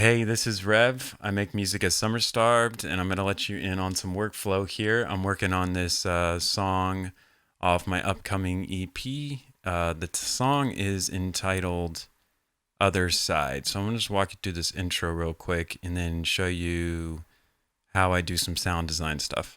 Hey, this is Rev. I make music as Summer Starved, and I'm going to let you in on some workflow here. I'm working on this song off my upcoming EP. The song is entitled Otherside. So I'm going to just walk you through this intro real quick and then show you how I do some sound design stuff.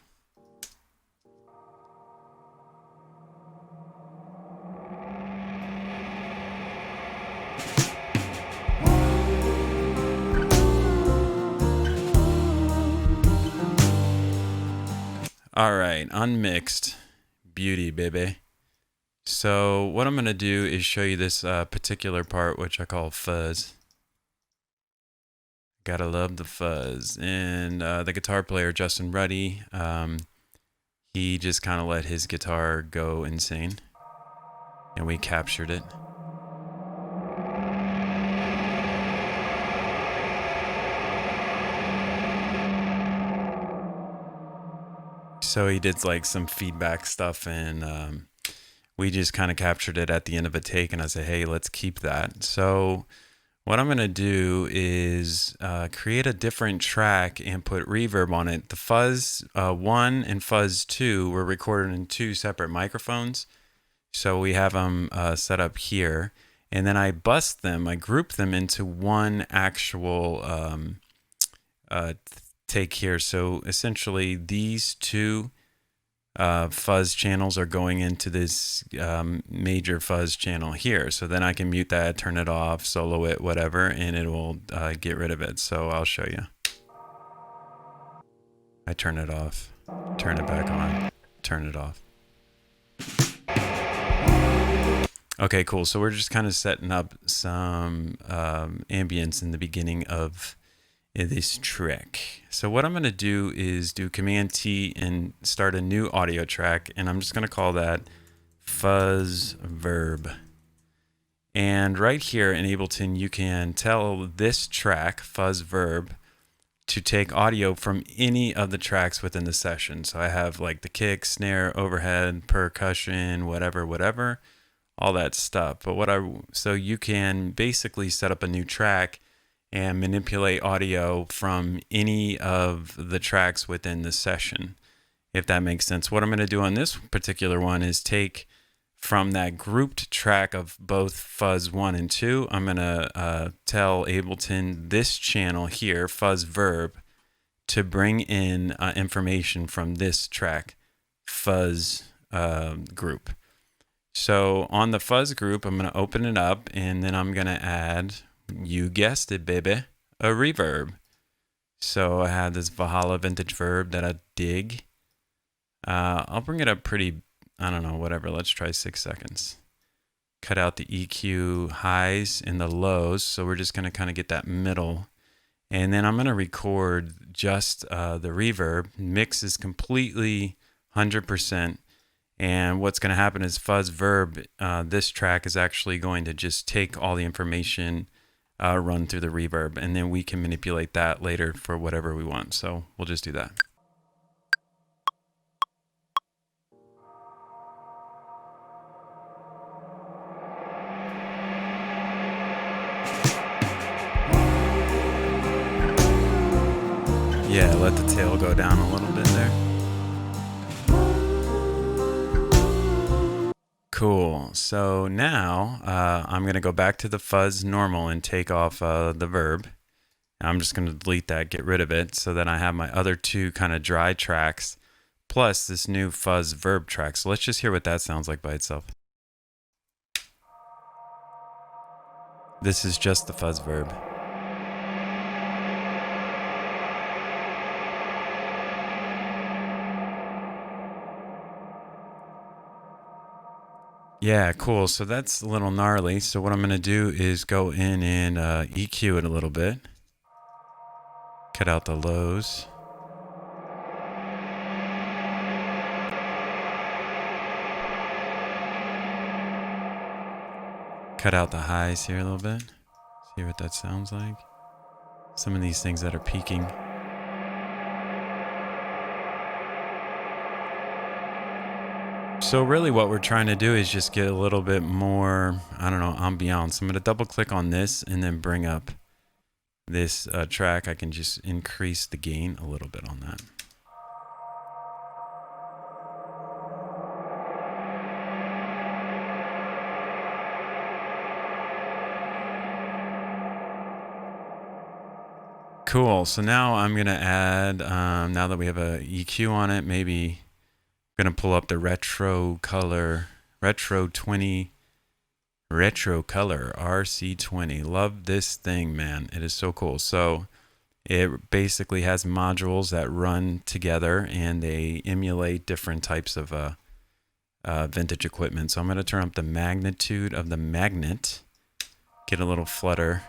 All right, unmixed beauty, baby. So what I'm going to do is show you this particular part, which I call Fuzz. Gotta love the fuzz. And the guitar player, Justin Ruddy, he just kind of let his guitar go insane. And we captured it. So he did like some feedback stuff, and we just kind of captured it at the end of a take, and I said, hey, let's keep that. So what I'm going to do is create a different track and put reverb on it. The Fuzz 1 and Fuzz 2 were recorded in two separate microphones. So we have them set up here. And then I group them into one actual take here. So essentially these two fuzz channels are going into this major fuzz channel here. So then I can mute that, turn it off, solo it, whatever, and it will get rid of it. So I'll show you. I turn it off, turn it back on, turn it off. Okay, cool. So we're just kind of setting up some ambience in the beginning of this trick. So what I'm going to do is do Command T and start a new audio track, and I'm just going to call that Fuzz Verb. And right here in Ableton, you can tell this track, Fuzz Verb, to take audio from any of the tracks within the session. So I have like the kick, snare, overhead, percussion, whatever, all that stuff. So you can basically set up a new track and manipulate audio from any of the tracks within the session, if that makes sense. What I'm going to do on this particular one is take from that grouped track of both Fuzz 1 and 2, I'm going to tell Ableton this channel here, Fuzz Verb, to bring in information from this track, Fuzz group. So on the Fuzz group, I'm going to open it up, and then I'm going to add, you guessed it, baby, a reverb. So I have this Valhalla vintage verb that I dig. I'll bring it up pretty, I don't know, whatever. Let's try 6 seconds. Cut out the EQ highs and the lows. So we're just going to kind of get that middle. And then I'm going to record just the reverb. Mix is completely 100%. And what's going to happen is Fuzz Verb, this track is actually going to just take all the information, run through the reverb, and then we can manipulate that later for whatever we want. So we'll just do that. Yeah, let the tail go down a little bit there. Cool. So now I'm going to go back to the Fuzz normal and take off the verb. I'm just going to delete that, get rid of it, so that I have my other two kind of dry tracks plus this new Fuzz Verb track. So let's just hear what that sounds like by itself. This is just the Fuzz Verb. Yeah, cool. So that's a little gnarly. So what I'm going to do is go in and EQ it a little bit. Cut out the lows. Cut out the highs here a little bit. See what that sounds like. Some of these things that are peaking. So really what we're trying to do is just get a little bit more, I don't know, ambiance. I'm going to double click on this and then bring up this track, I can just increase the gain a little bit on that. Cool. So now I'm going to add, now that we have a EQ on it, maybe I'm going to pull up the retro color RC20. Love this thing, man. It is so cool. So it basically has modules that run together and they emulate different types of vintage equipment. So I'm going to turn up the magnitude of the magnet, get a little flutter.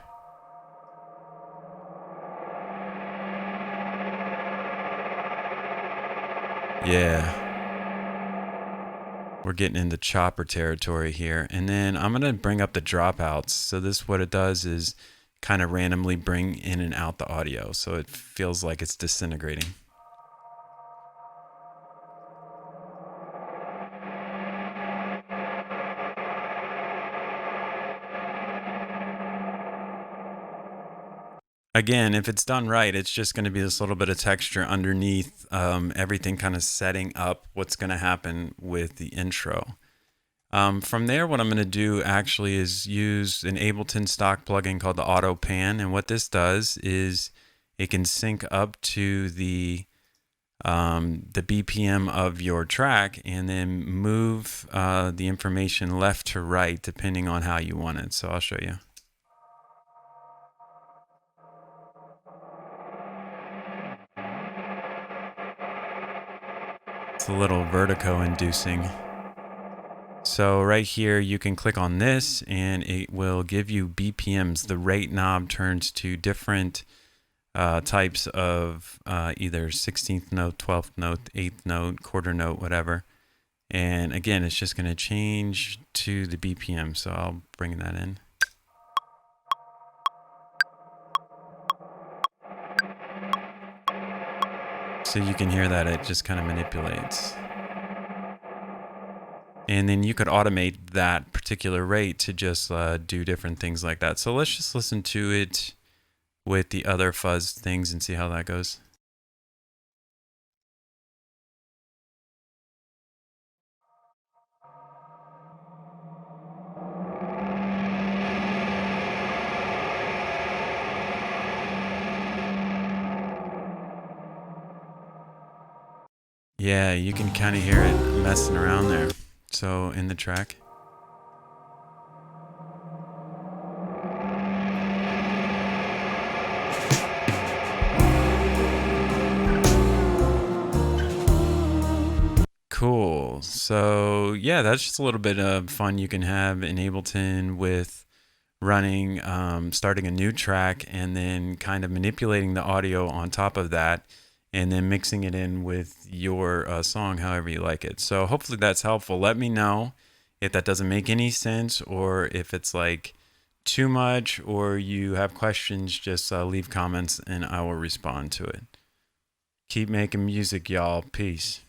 Yeah, we're getting into chopper territory here. And then I'm going to bring up the dropouts. So this, what it does is kind of randomly bring in and out the audio. So it feels like it's disintegrating. Again, if it's done right, it's just going to be this little bit of texture underneath everything, kind of setting up what's going to happen with the intro. From there, what I'm going to do actually is use an Ableton stock plugin called the Auto Pan. And what this does is it can sync up to the BPM of your track and then move the information left to right depending on how you want it. So I'll show you. It's a little vertigo inducing. So right here, you can click on this and it will give you BPMs. The rate knob turns to different types of either 16th note, 12th note, 8th note, quarter note, whatever. And again, it's just going to change to the BPM. So I'll bring that in. So you can hear that it just kind of manipulates. And then you could automate that particular rate to just do different things like that. So let's just listen to it with the other fuzz things and see how that goes. Yeah, you can kind of hear it messing around there. So in the track. Cool. So yeah, that's just a little bit of fun you can have in Ableton with running, starting a new track and then kind of manipulating the audio on top of that and then mixing it in with your song however you like it. So hopefully that's helpful. Let me know if that doesn't make any sense or if it's like too much or you have questions. Just leave comments and I will respond to it. Keep making music, y'all. Peace.